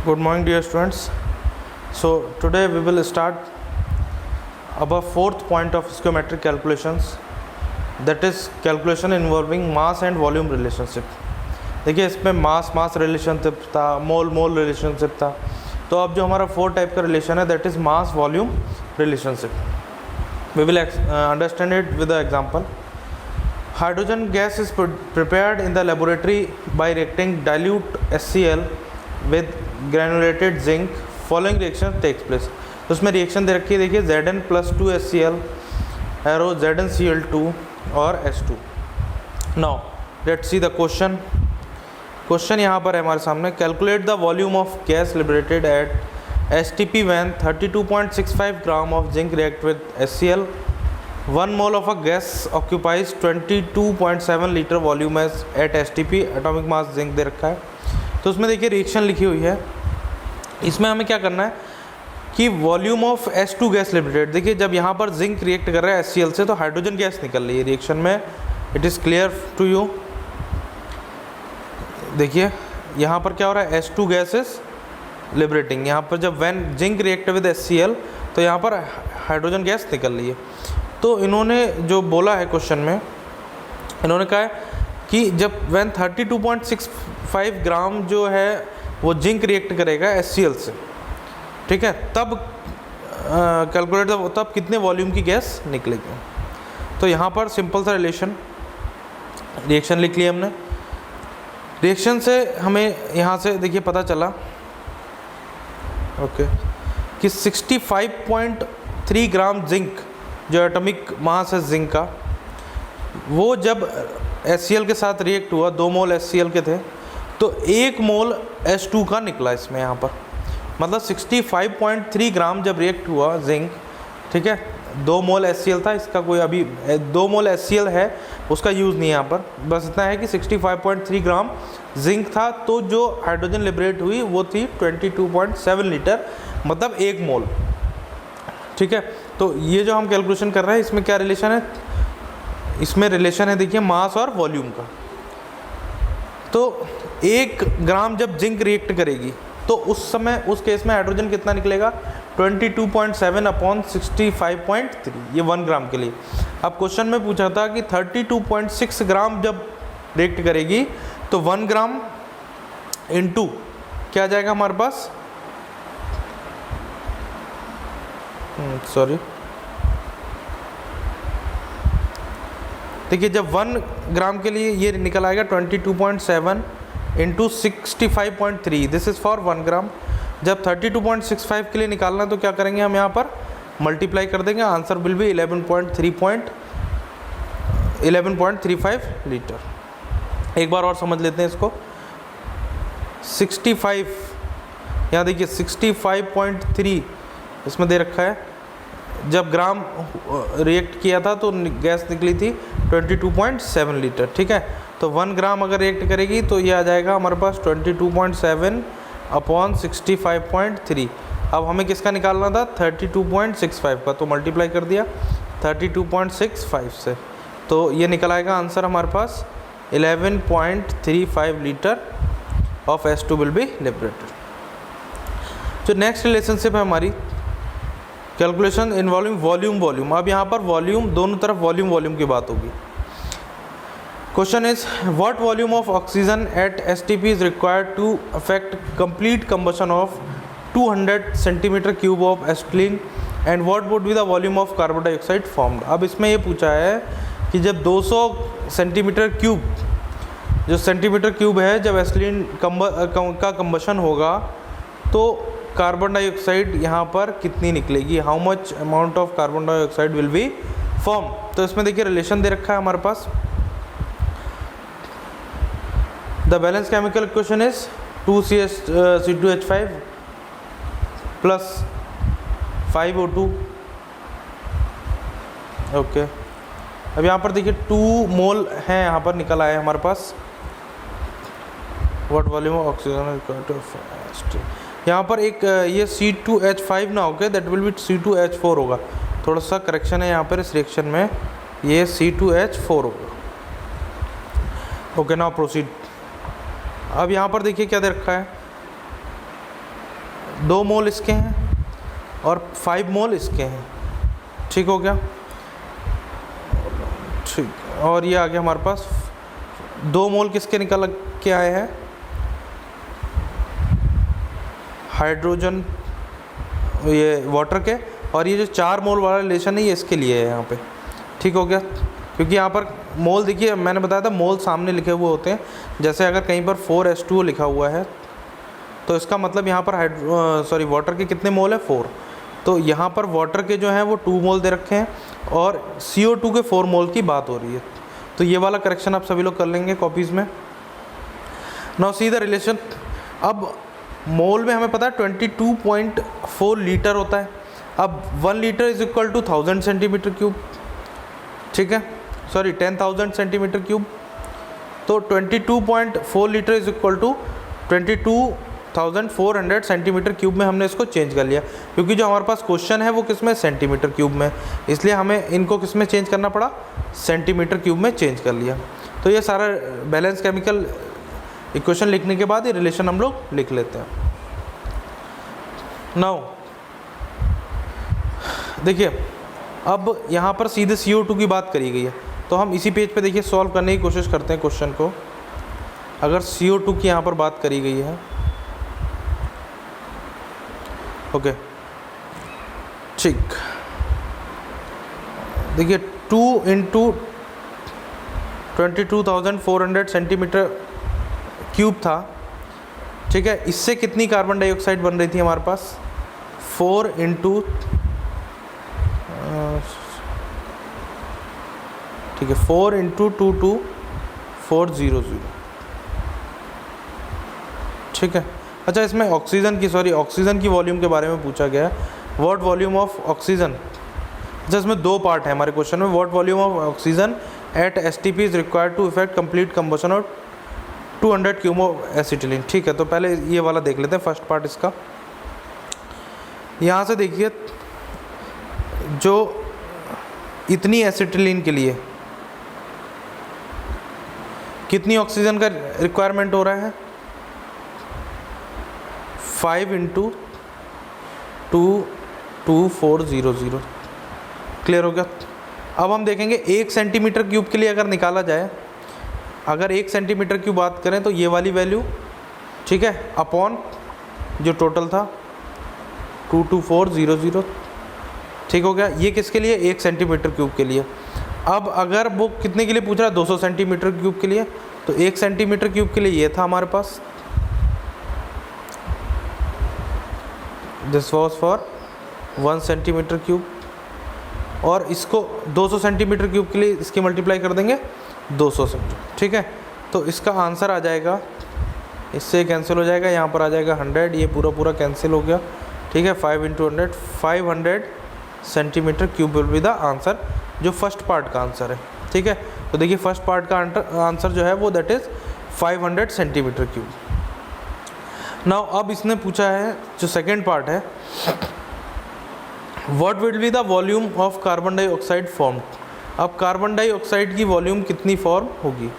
Good morning, dear students. So today we will start our fourth point of stoichiometric calculations, that is calculation involving mass and volume relationship. देखिए इसमें mass relationship था, मोल relationship था. तो अब जो हमारा four type का relation है that is mass volume relationship. We will understand it with the example. Hydrogen gas is prepared in the laboratory by reacting dilute HCl with granulated zinc. Following reaction takes place. तो उसमें reaction दे रखी है, देखिए Zn plus 2 HCl arrow ZnCl2 और H2. Now let's see the question. Question यहाँ पर है हमारे सामने. Calculate the volume of gas liberated at STP when 32.65 gram of zinc react with HCl. 1 mole of a gas occupies 22.7 litre volume at STP. Atomic mass zinc दे रखा है. तो उसमें देखिए रिएक्शन लिखी हुई है. इसमें हमें क्या करना है कि volume of H2 gas liberated. देखिए जब यहाँ पर जिंक रिएक्ट कर रहा है HCl से तो हाइड्रोजन गैस निकल रही है रिएक्शन में. It is clear to you. देखिए यहाँ पर क्या हो रहा है, H2 गैस इज लिबरेटिंग. यहाँ पर जब when zinc react with HCl तो यहाँ पर हाइड्रोजन गैस निकल रही है. तो इन्होंने जो बोला है क्वेश्चन में, इन्होंने कहा है कि जब व्हेन 32.65 ग्राम जो है वो जिंक रिएक्ट करेगा HCl से, ठीक है, तब कैलकुलेट तब कितने वॉल्यूम की गैस निकलेगी. तो यहाँ पर सिंपल सा रिएक्शन लिख लिया हमने. रिएक्शन से हमें यहाँ से देखिए पता चला ओके कि 65.3 ग्राम जिंक जो एटॉमिक मास है जिंक का, वो जब HCl के साथ रिएक्ट हुआ, 2 मोल HCl के थे, तो 1 मोल H2 का निकला इसमें. यहाँ पर मतलब 65.3 ग्राम जब रिएक्ट हुआ जिंक, ठीक है, 2 मोल HCl था, इसका कोई अभी 2 मोल HCl है उसका यूज़ नहीं है यहाँ पर. बस इतना है कि 65.3 ग्राम जिंक था, तो जो हाइड्रोजन लिबरेट हुई वो थी 22.7 लीटर, मतलब 1 मोल. ठीक है. तो ये जो हम कैलकुलेशन कर रहे हैं इसमें क्या रिलेशन है, इसमें रिलेशन है देखिए मास और वॉल्यूम का. तो 1 ग्राम जब जिंक रिएक्ट करेगी तो उस समय उस केस में हाइड्रोजन कितना निकलेगा, 22.7 अपॉन 65.3, ये 1 ग्राम के लिए. अब क्वेश्चन में पूछा था कि 32.6 ग्राम जब रिएक्ट करेगी तो 1 ग्राम इंटू क्या जाएगा हमारे पास, सॉरी, देखिए जब 1 ग्राम के लिए ये निकल आएगा 22.7 इंटू 65.3, दिस इज़ फॉर 1 ग्राम. जब 32.65 के लिए निकालना तो क्या करेंगे हम, यहाँ पर मल्टीप्लाई कर देंगे. Answer will be 11.35 litre. एक बार और समझ लेते हैं इसको. 65, यहाँ देखिए 65.3 इसमें दे रखा है. जब ग्राम रिएक्ट किया था तो गैस निकली थी 22.7 लीटर. ठीक है. तो 1 ग्राम अगर रिएक्ट करेगी तो ये आ जाएगा हमारे पास 22.7 अपॉन 65.3. अब हमें किसका निकालना था, 32.65 का, तो मल्टीप्लाई कर दिया 32.65 से, तो ये निकल आएगा आंसर हमारे पास 11.35 litre of H2 will be liberated. जो नेक्स्ट रिलेशनशिप है हमारी, कैलकुलेशन इन्वॉल्विंग वॉल्यूम. अब यहाँ पर वॉल्यूम, दोनों तरफ वॉल्यूम की बात होगी. Question is what volume of oxygen at STP is required to affect complete combustion of 200 centimetre cube of acetylene and what would be the volume of carbon dioxide formed. अब इसमें ये पूछा है कि जब 200 सेंटीमीटर क्यूब, जो centimetre cube है, जब एसिटिलीन का कंबशन होगा तो कार्बन डाइऑक्साइड यहाँ पर कितनी निकलेगी, how much amount of carbon dioxide will be form. तो इसमें देखिए रिलेशन दे रखा है हमारे पास. The balance chemical equation is 2C2H5 plus 5O2. Okay. अब यहाँ पर देखिए 2 मोल है, यहाँ पर निकल आए हमारे पास. व्हाट वॉल्यूम ऑफ ऑक्सीजन, यहाँ पर एक ये C2H5 ना होके दैट विल बी C2H4 होगा. थोड़ा सा करेक्शन है यहाँ पर इस रिएक्शन में, ये C2H4 होगा. ओके. Now proceed. अब यहाँ पर देखिए क्या दे रखा है, 2 मोल इसके हैं और 5 मोल इसके हैं, ठीक हो गया, ठीक। और ये आ गया हमारे पास 2 मोल किसके निकल के आए हैं, हाइड्रोजन ये वाटर के, और ये जो 4 मोल वाला रिलेशन है ये इसके लिए है यहाँ पे, ठीक हो गया। क्योंकि यहाँ पर मोल देखिए मैंने बताया था मोल सामने लिखे हुए होते हैं, जैसे अगर कहीं पर 4H2O लिखा हुआ है तो इसका मतलब यहाँ पर वाटर के कितने मोल है, 4। तो यहाँ पर वाटर के जो हैं वो 2 मोल दे रखे हैं और CO2 के 4 मोल की बात हो रही है। तो ये वाला करेक्शन आप सभी लोग कर लेंगे कॉपीज़ में। Now see the relation. अब मोल में हमें पता है 22.4 लीटर होता है। अब 1 litre is equal to 1000 centimetre cube, ठीक है, सॉरी 10,000 सेंटीमीटर क्यूब। तो 22.4 litre is equal to 22,400 centimetre cube में हमने इसको चेंज कर लिया, क्योंकि जो हमारे पास क्वेश्चन है वो किस में, सेंटीमीटर क्यूब में, इसलिए हमें इनको किस में चेंज करना पड़ा, सेंटीमीटर क्यूब में चेंज कर लिया। तो ये सारा बैलेंस केमिकल इक्वेशन लिखने के बाद ये रिलेशन हम लोग लिख लेते हैं। नाउ देखिए अब यहाँ पर सीधे CO2 की बात करी गई है, तो हम इसी पेज पे देखिए सॉल्व करने की कोशिश करते हैं क्वेश्चन को। अगर CO2 की यहाँ पर बात करी गई है, ओके ठीक, देखिए 2 इंटू 22,400 सेंटीमीटर क्यूब था, ठीक है। इससे कितनी कार्बन डाइऑक्साइड बन रही थी हमारे पास, 4 इंटू ठीक है 4 इंटू 22400, ठीक है। अच्छा इसमें ऑक्सीजन की वॉल्यूम के बारे में पूछा गया है, व्हाट वॉल्यूम ऑफ ऑक्सीजन। अच्छा इसमें 2 पार्ट है हमारे क्वेश्चन में, what volume of oxygen at STP is required to effect complete combustion of 200 cube of acetylene, ठीक है। तो पहले ये वाला देख लेते हैं फर्स्ट पार्ट इसका। यहाँ से देखिए जो इतनी एसिटिलीन के लिए कितनी ऑक्सीजन का रिक्वायरमेंट हो रहा है, 5 इंटू 22400, क्लियर हो गया। अब हम देखेंगे 1 सेंटीमीटर क्यूब के लिए अगर निकाला जाए, अगर 1 सेंटीमीटर क्यूब बात करें तो ये वाली वैल्यू, ठीक है, अपॉन जो टोटल था 22400, ठीक हो गया। ये किसके लिए, 1 सेंटीमीटर क्यूब के लिए। अब अगर वो कितने के लिए पूछ रहा है, 200 सेंटीमीटर क्यूब के लिए, तो 1 सेंटीमीटर क्यूब के लिए ये था हमारे पास, this was for 1 centimetre cube, और इसको 200 सेंटीमीटर क्यूब के लिए इसकी मल्टीप्लाई कर देंगे 200 से, ठीक है। तो इसका आंसर आ जाएगा, इससे कैंसिल हो जाएगा, यहाँ पर आ जाएगा 100, ये पूरा कैंसिल हो गया, ठीक है। 5 into 100, 500 centimetre cube will be the answer, जो फर्स्ट पार्ट का आंसर है, ठीक है। तो देखिए फर्स्ट पार्ट का आंसर जो है वो that is 500 centimetre cube. Now अब इसने पूछा है जो सेकेंड पार्ट है, what will be the volume of carbon dioxide form. अब कार्बन डाइऑक्साइड की वॉल्यूम कितनी फॉर्म होगी,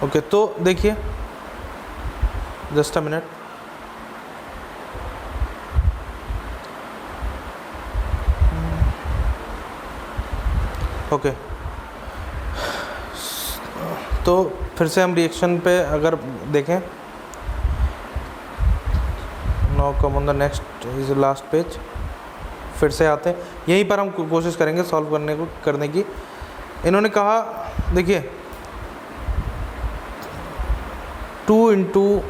ओके तो देखिए जस्ट अ मिनट, ओके तो फिर से हम रिएक्शन पे अगर देखें, now come on the next is last page, फिर से आते हैं यहीं पर हम कोशिश करेंगे सॉल्व करने की। इन्होंने कहा देखिए 2 इंटू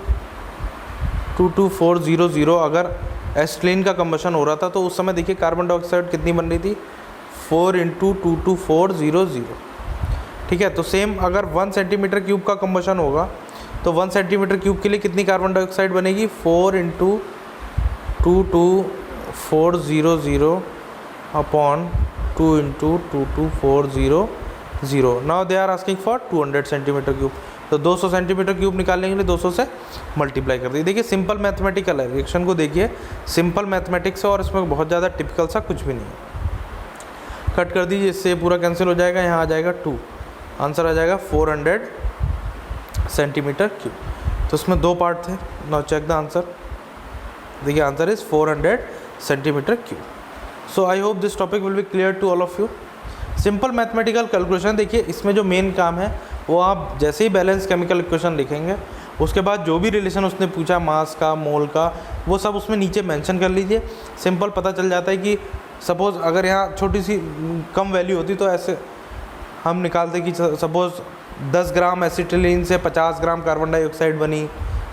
22400 अगर एसिटिलीन का कंबशन हो रहा था तो उस समय देखिए कार्बन डाइऑक्साइड कितनी बन रही थी, 4 इंटू 22400, ठीक है। तो सेम अगर 1 सेंटीमीटर क्यूब का कंबशन होगा तो 1 सेंटीमीटर क्यूब के लिए कितनी कार्बन डाइऑक्साइड बनेगी, 4 into 22400 upon 2 into 22400। Now they are asking for 200 centimetre cube, तो 200 सेंटीमीटर क्यूब निकालने के लिए 200 से मल्टीप्लाई कर दी। देखिए सिंपल मैथमेटिकल है, रिएक्शन को देखिए सिंपल मैथमेटिक्स है और इसमें बहुत ज़्यादा टिपिकल सा कुछ भी नहीं है। कट कर दीजिए, इससे पूरा कैंसिल हो जाएगा, यहाँ आ जाएगा 2, आंसर आ जाएगा 400 सेंटीमीटर क्यूब। तो इसमें 2 पार्ट थे. Now check the answer. देखिए answer is 400 centimetre cube. So I hope this topic will be clear to all of you. Simple mathematical calculation. देखिए इसमें जो मेन काम है वो आप जैसे ही बैलेंस केमिकल इक्वेशन लिखेंगे उसके बाद जो भी रिलेशन उसने पूछा मास का, मोल का, वो सब उसमें नीचे मेंशन कर लीजिए. सिंपल पता चल जाता है कि सपोज़ अगर यहाँ छोटी सी कम वैल्यू होती तो ऐसे हम निकालते कि सपोज़ 10 ग्राम एसिटिलीन से 50 ग्राम कार्बन डाइऑक्साइड बनी.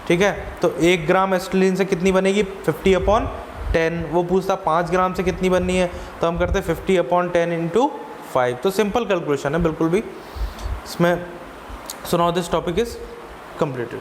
ठीक है, तो 1 ग्राम एसिटिलीन से कितनी बनेगी 50/10. वो पूछता 5 ग्राम से कितनी बननी है, तो हम करते 50/10 × 5. तो सिंपल कैलकुलेशन है बिल्कुल भी इसमें. So now this topic is completed.